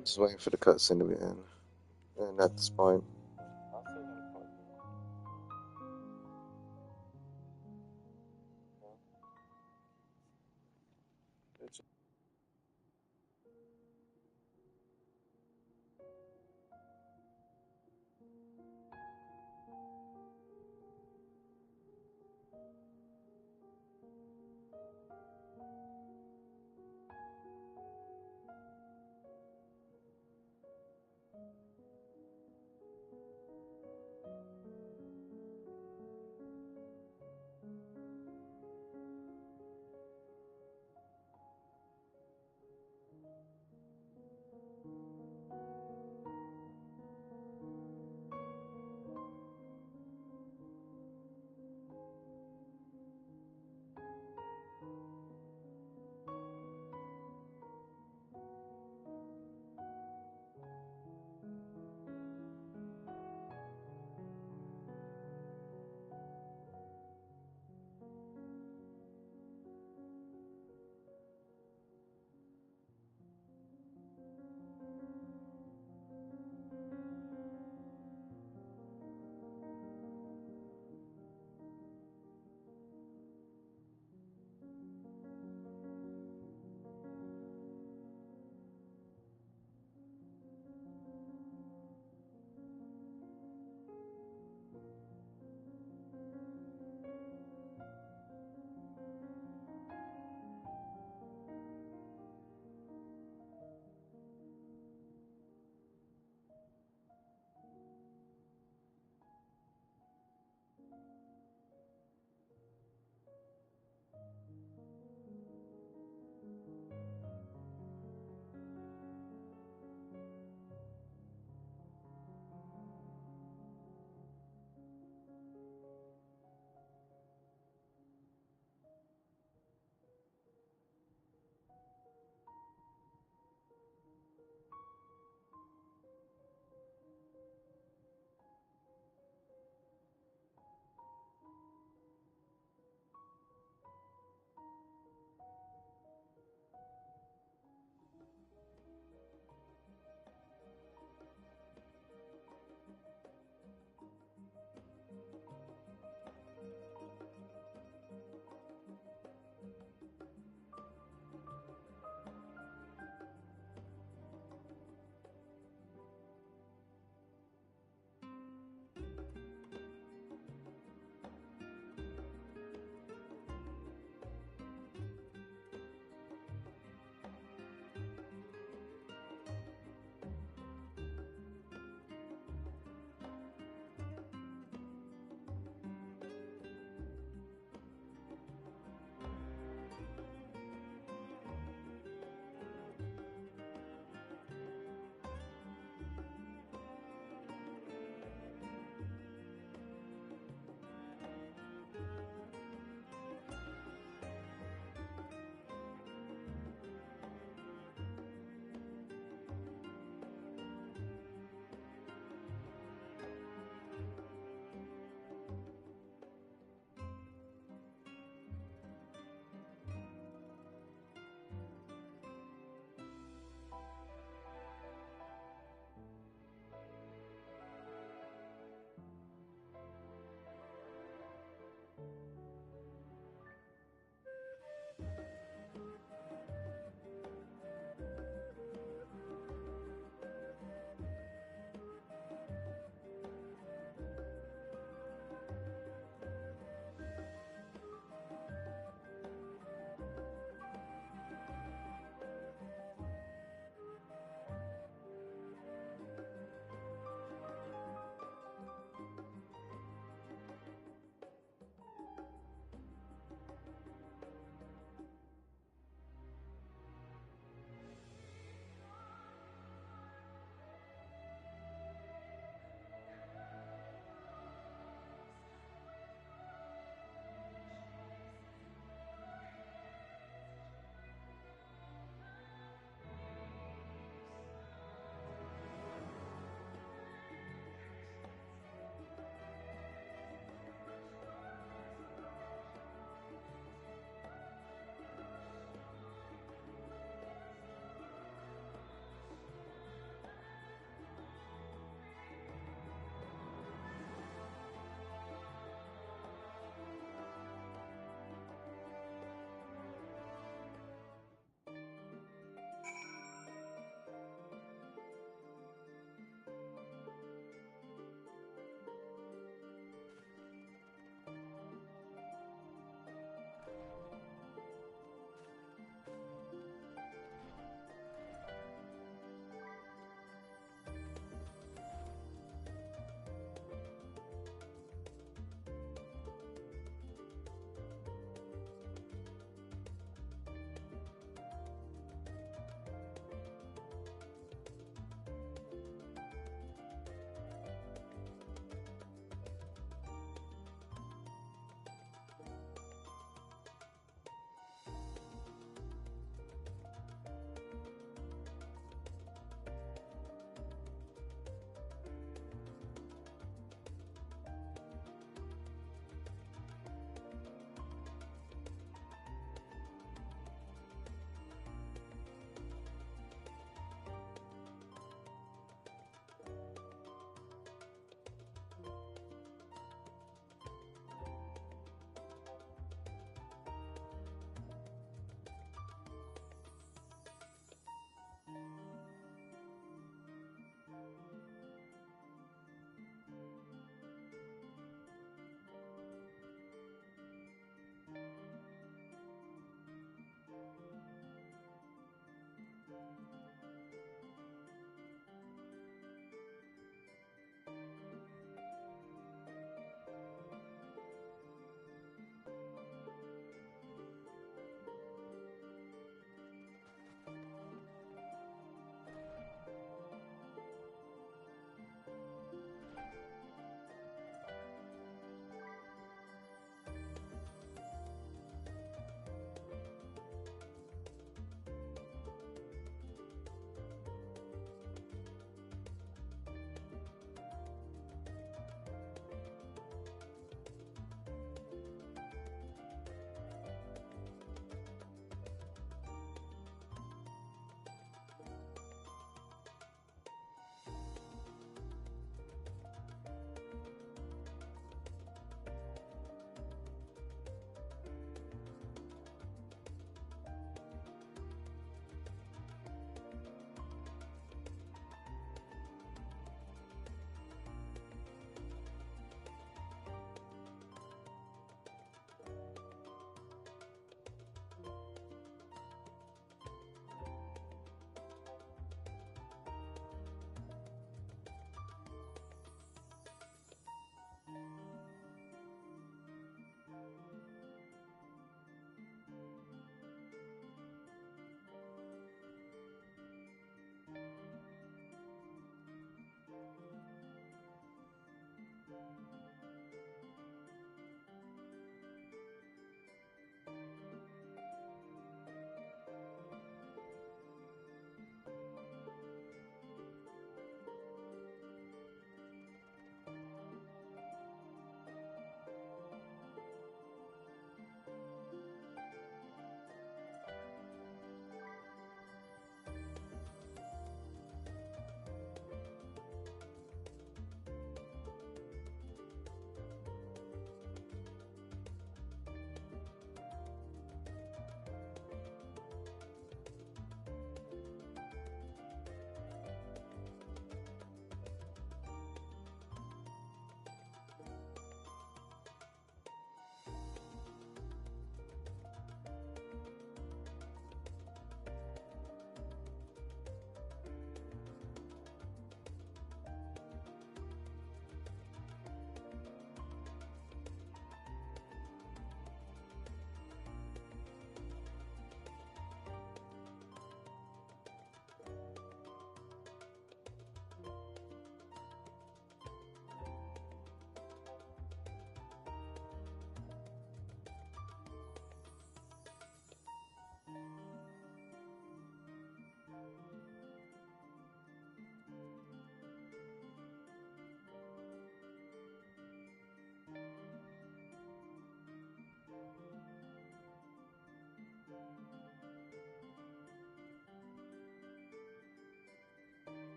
I'm just waiting for the cutscene to be in. And at this point,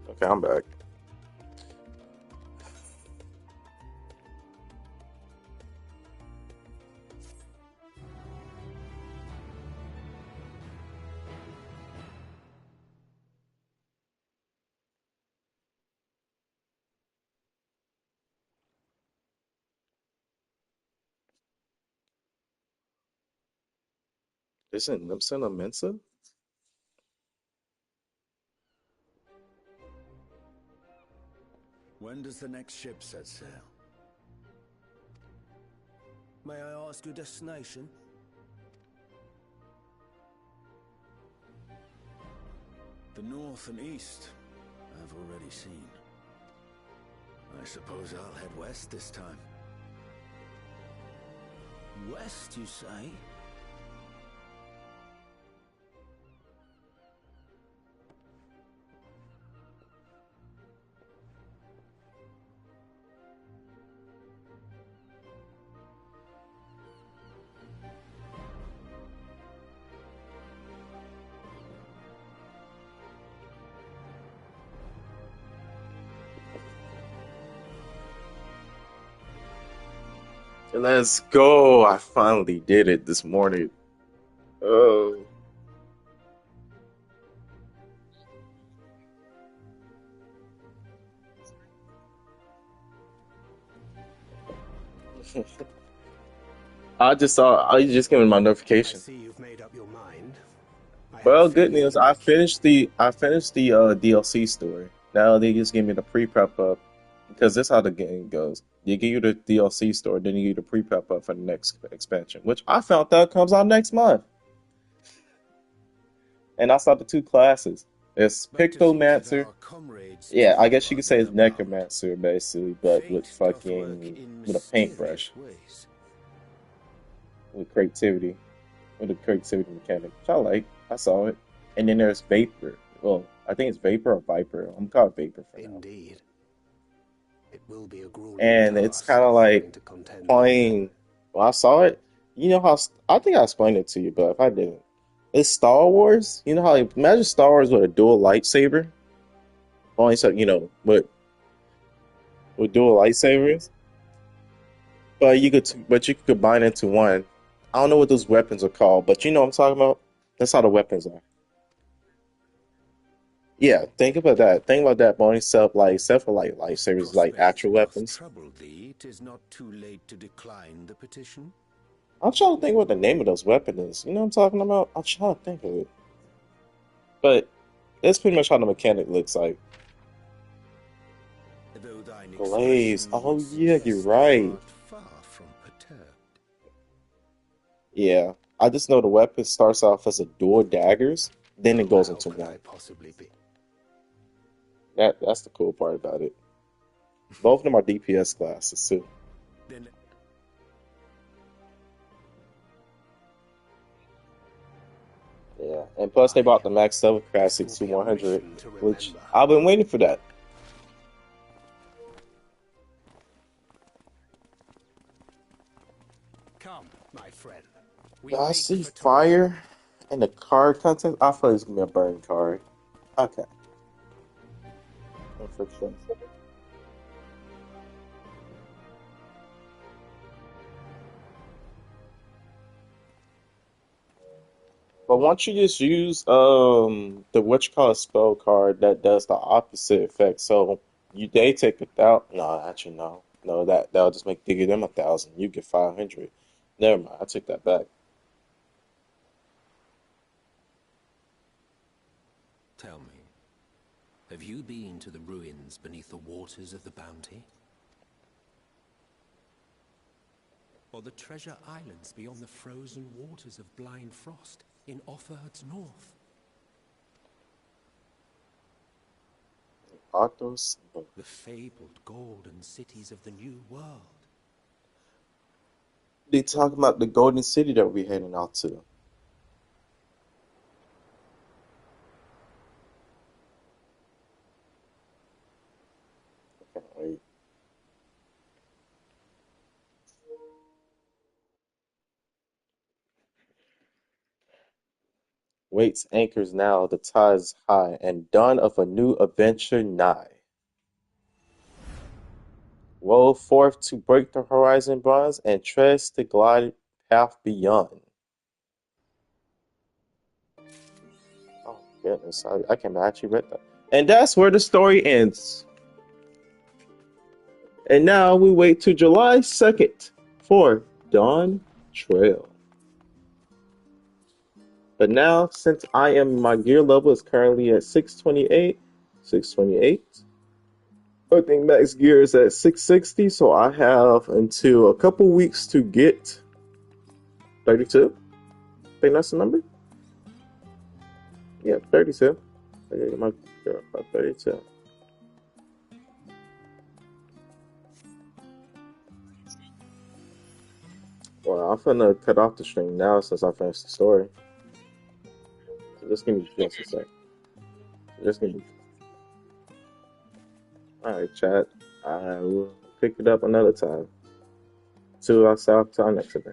Okay, I'm back. Isn't Nimson a Mensa? When does the next ship set sail? May I ask your destination? The north and east, I've already seen. I suppose I'll head west this time. West, you say? Let's go! I finally did it this morning. Oh. I just saw. I just gave me my I notification. see you've made up your mind. I have a Well, good feeling news. you I will finished the. I finished the DLC story. Now they just give me the pre-prep up because this is how the game goes. You give you the DLC story, then you get the pre-prep up for the next expansion, which I found out comes out next month. And I saw the two classes. It's but to think of Pictomancer. our comrades Yeah, I guess you could say disembarking it's about. Necromancer basically, but with Fate doth work fucking in with a mysterious paintbrush, ways. with creativity, with a creativity mechanic, which I like. I saw it. And then there's Vapor. Well, I think it's Vapor or Viper. I'm called Vapor for now. Indeed. It will be a grueling And it's task kind of like having to contend with them. playing. Well, I saw it. You know how I think I explained it to you, but if I didn't, it's Star Wars. You know how imagine Star Wars with a dual lightsaber. Only so with dual lightsabers, but you could combine into one. I don't know what those weapons are called, but you know what I'm talking about. That's how the weapons are. Yeah, think about that. Think about that, but only except for like lightsabers, like Prospect actual doth weapons. trouble thee. 'Tis not too late to decline the petition. I'm trying to think what the name of those weapons is. You know what I'm talking about? I'm trying to think of it. But that's pretty much how the mechanic looks like. Though thine Glaze. expression Oh would yeah, you're suggest thou right. art far from perturbed. Yeah. I just know the weapon starts off as a dual daggers, then it goes How into could one. I possibly be? That's the cool part about it. Both of them are DPS classes too. Then Yeah, and plus they bought the aye, Max Level this Classic will to be a 100, mission to which remember. I've been waiting for that. Come, my friend. We I make see for tomorrow. fire and the card content. I thought it was gonna be a burn card. Okay, for sure. But once you just use the what you call a spell card that does the opposite effect, so they take 1,000. No, actually no, that'll just make give them 1,000. You get 500. Never mind, I take that back. Tell me, have you been to the ruins beneath the waters of the Bounty? Or the treasure islands beyond the frozen waters of Blind Frost in Offerd's north? Autos. The fabled golden cities of the New World? They talking about the Golden City that we're heading out to. Can't wait. Waits anchors now, the tides high, and dawn of a new adventure nigh. Roll forth to break the horizon bonds and treads the glide path beyond. Oh goodness, I can actually read that. And that's where the story ends. And now we wait to July 2nd for Dawn Trail. But now, since my gear level is currently at 628, I think max gear is at 660, so I have until a couple weeks to get 32. I think that's the number. Yeah, 32. I get my gear up by 32. Well, I'm gonna cut off the stream now since I finished the story. So just give me just a sec. Just give me. Alright, chat. I will pick it up another time. See you outside next event.